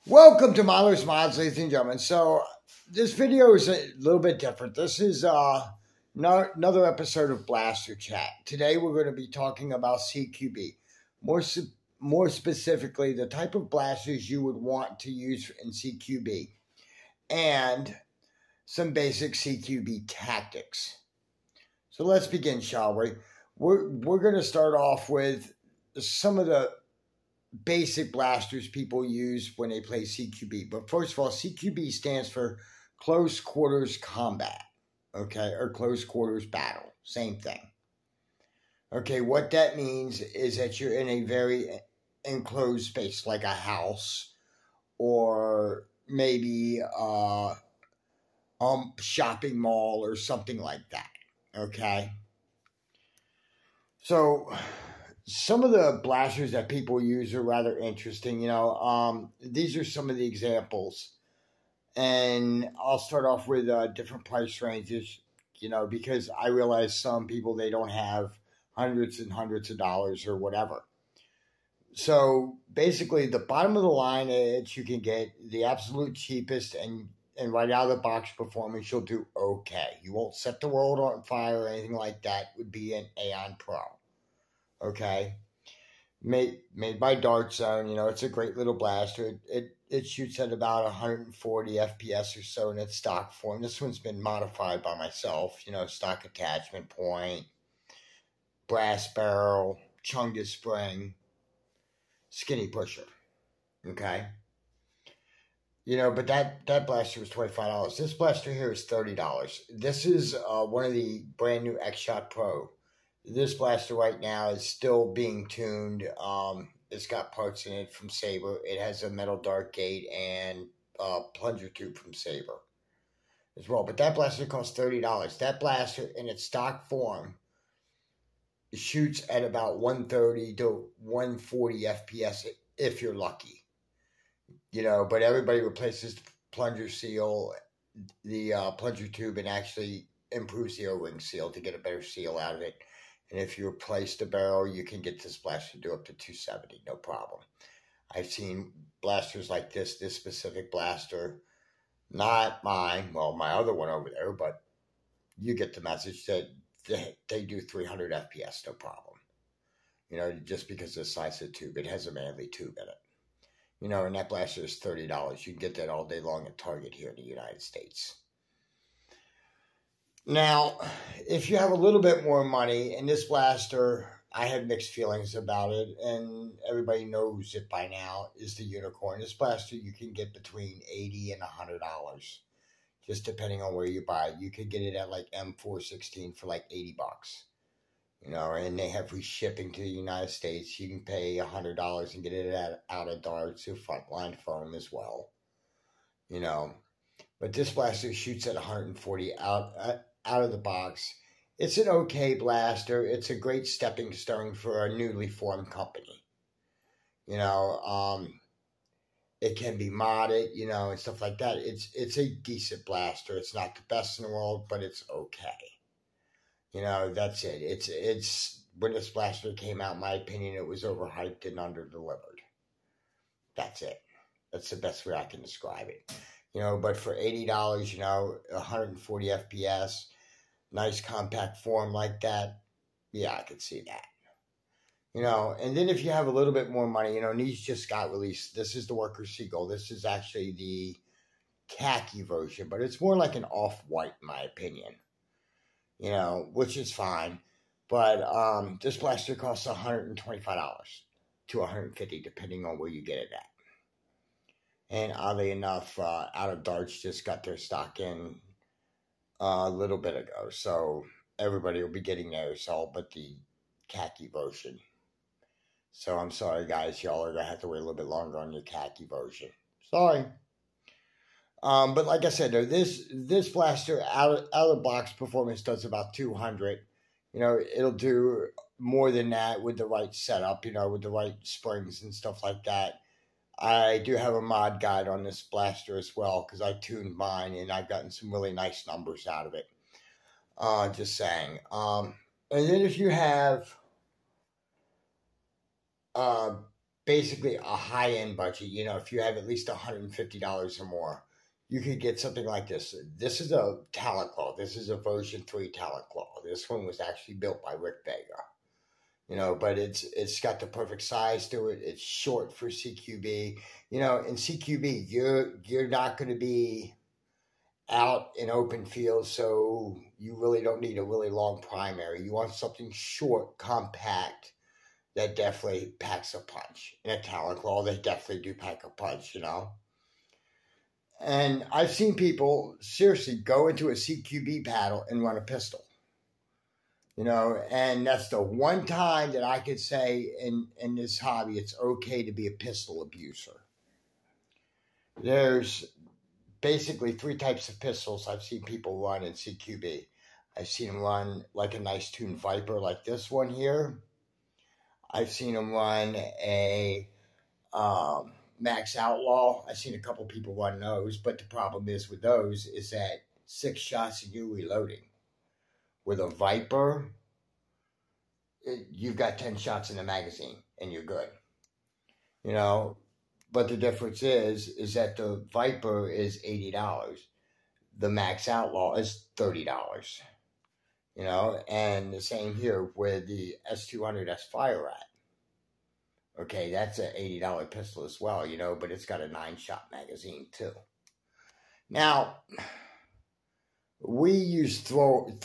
Welcome to Miller's Mods, ladies and gentlemen. So this video is a little bit different. This is another episode of Blaster Chat. Today we're going to be talking about CQB. More specifically, the type of blasters you would want to use in CQB. And some basic CQB tactics. So let's begin, shall we? We're going to start off with some of the basic blasters people use when they play CQB. But first of all, CQB stands for Close Quarters Combat, okay, or Close Quarters Battle, same thing. Okay, what that means is that you're in a very enclosed space, like a house, or maybe a shopping mall or something like that, okay? So some of the blasters that people use are rather interesting. These are some of the examples. And I'll start off with different price ranges, because I realize some people, they don't have hundreds and hundreds of dollars or whatever. So basically, the bottom of the line that you can get, the absolute cheapest and right out of the box performance, you'll do okay. You won't set the world on fire or anything like that, would be an Aeon Pro. Okay, made by Dart Zone. It's a great little blaster. It shoots at about 140 FPS or so in its stock form. This one's been modified by myself. Stock attachment point, brass barrel, Chungus spring, skinny pusher. Okay. But that blaster was $25. This blaster here is $30. This is one of the brand new X-Shot Pro. This blaster right now is still being tuned. It's got parts in it from Saber. It has a metal dart gate and plunger tube from Saber as well. But that blaster costs $30. That blaster in its stock form shoots at about 130 to 140 FPS if you're lucky. But everybody replaces the plunger seal, the plunger tube, and actually improves the O-ring seal to get a better seal out of it. And if you replace the barrel, you can get this blaster to do up to 270, no problem. I've seen blasters like this specific blaster, not mine, well, my other one over there, but you get the message that they do 300 FPS, no problem. Just because of the size of the tube, it has a manly tube in it. And that blaster is $30. You can get that all day long at Target here in the United States. Now, if you have a little bit more money, and this blaster, I had mixed feelings about it, and everybody knows it by now, is the Unicorn. This blaster you can get between $80 and $100, just depending on where you buy it. You could get it at like M416 for like $80. And they have free shipping to the United States. You can pay $100 and get it out of darts or frontline foam as well. But this blaster shoots at 140 out of the box. It's an okay blaster. It's a great stepping stone for a newly formed company. It can be modded, and stuff like that. It's a decent blaster. It's not the best in the world, but it's okay. That's it. It's when this blaster came out, in my opinion, it was overhyped and underdelivered. That's it. That's the best way I can describe it. But for $80, 140 FPS, nice compact form like that, yeah, I could see that. And then if you have a little bit more money, these just got released. This is the Worker Seagull. This is actually the khaki version, but it's more like an off-white, in my opinion. Which is fine. But this blaster costs $125 to $150, depending on where you get it at. And oddly enough, Out of Darts just got their stock in a little bit ago. So everybody will be getting theirs, all but the khaki version. So I'm sorry, guys. Y'all are going to have to wait a little bit longer on your khaki version. Sorry. But like I said, though, this blaster out of the box performance does about 200. It'll do more than that with the right setup, with the right springs and stuff like that. I do have a mod guide on this blaster as well, because I tuned mine and I've gotten some really nice numbers out of it. Just saying. And then if you have basically a high-end budget. You know, if you have at least $150 or more, you could get something like this. This is a talent claw. This is a version 3 talent claw. This one was actually built by Rick Vega. You know, but it's got the perfect size to it. It's short for CQB. You know, in CQB, you're not going to be out in open fields, so you really don't need a really long primary. You want something short, compact, that definitely packs a punch. In a talent claw, they definitely do pack a punch, you know. And I've seen people seriously go into a CQB battle and run a pistol. You know, and that's the one time that I could say in this hobby it's okay to be a pistol abuser. There's basically 3 types of pistols I've seen people run in CQB. I've seen them run like a nice tuned Viper like this one here. I've seen them run a Max Outlaw. I've seen a couple people run those, but the problem is with those is that 6 shots and you're reloading. With a Viper, you've got 10 shots in the magazine and you're good. You know, but the difference is that the Viper is $80. The Max Outlaw is $30. You know, and the same here with the S200 Fire Rat. Okay, that's an $80 pistol as well, you know, but it's got a 9-shot magazine too. Now, we use throwables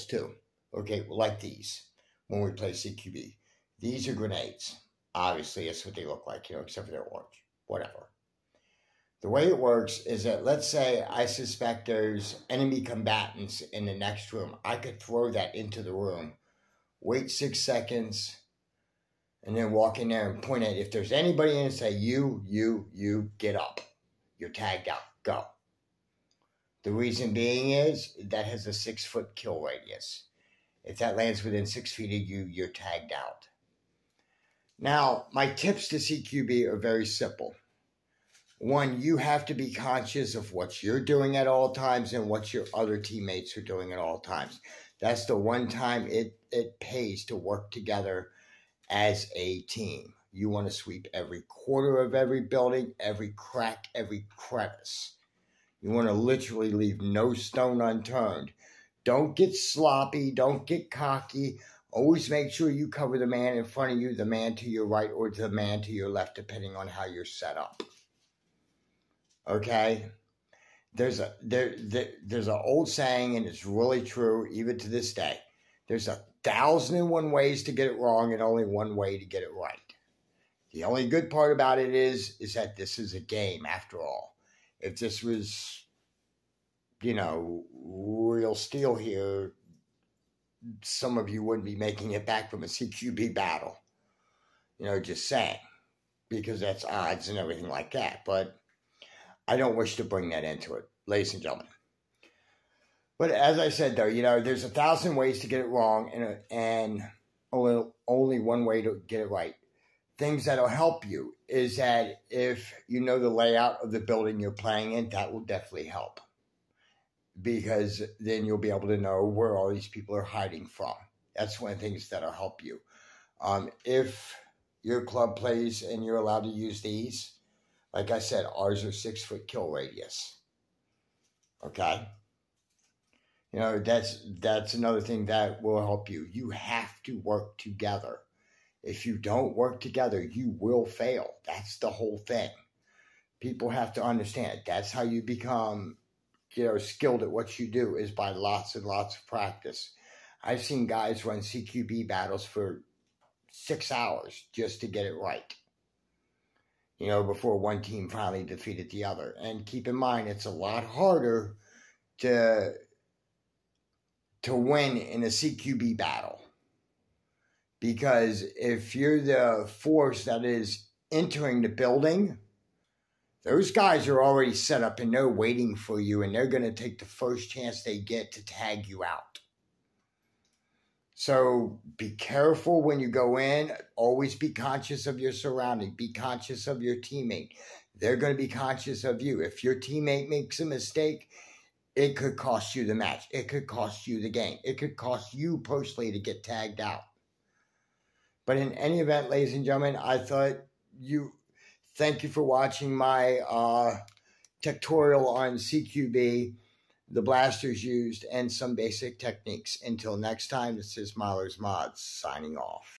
too. Okay, like these when we play CQB. These are grenades. Obviously, that's what they look like, you know, except for they're orange. Whatever. The way it works is that, let's say I suspect there's enemy combatants in the next room. I could throw that into the room, wait 6 seconds, and then walk in there and point at it. If there's anybody in and say, you, get up. You're tagged out. Go. The reason being is that has a 6-foot kill radius. If that lands within 6 feet of you, you're tagged out. Now, my tips to CQB are very simple. One, you have to be conscious of what you're doing at all times and what your other teammates are doing at all times. That's the one time it pays to work together as a team. You want to sweep every corner of every building, every crack, every crevice. You want to literally leave no stone unturned. Don't get sloppy. Don't get cocky. Always make sure you cover the man in front of you, the man to your right, or the man to your left, depending on how you're set up. Okay? There's an old saying, and it's really true, even to this day. There's 1,001 ways to get it wrong and only one way to get it right. The only good part about it is that this is a game, after all. If this was, you know, real steel here, some of you wouldn't be making it back from a CQB battle. You know, just saying. Because that's odds and everything like that. But I don't wish to bring that into it, ladies and gentlemen. But as I said, though, you know, there's 1,000 ways to get it wrong and only one way to get it right. Things that'll help you is that if you know the layout of the building you're playing in, that will definitely help. Because then you'll be able to know where all these people are hiding from. That's one of the things that'll help you. If your club plays and you're allowed to use these, like I said, ours are 6-foot kill radius. Okay? You know, that's another thing that will help you. You have to work together. If you don't work together, you will fail. That's the whole thing. People have to understand. That's how you become, you know, skilled at what you do, is by lots and lots of practice. I've seen guys run CQB battles for 6 hours just to get it right. You know, before one team finally defeated the other. And keep in mind, it's a lot harder to win in a CQB battle. Because if you're the force that is entering the building, those guys are already set up and they're waiting for you, and they're going to take the first chance they get to tag you out. So be careful when you go in. Always be conscious of your surrounding. Be conscious of your teammate. They're going to be conscious of you. If your teammate makes a mistake, it could cost you the match. It could cost you the game. It could cost you personally to get tagged out. But in any event, ladies and gentlemen, thank you for watching my tutorial on CQB, the blasters used, and some basic techniques. Until next time, this is Mahler's Mods signing off.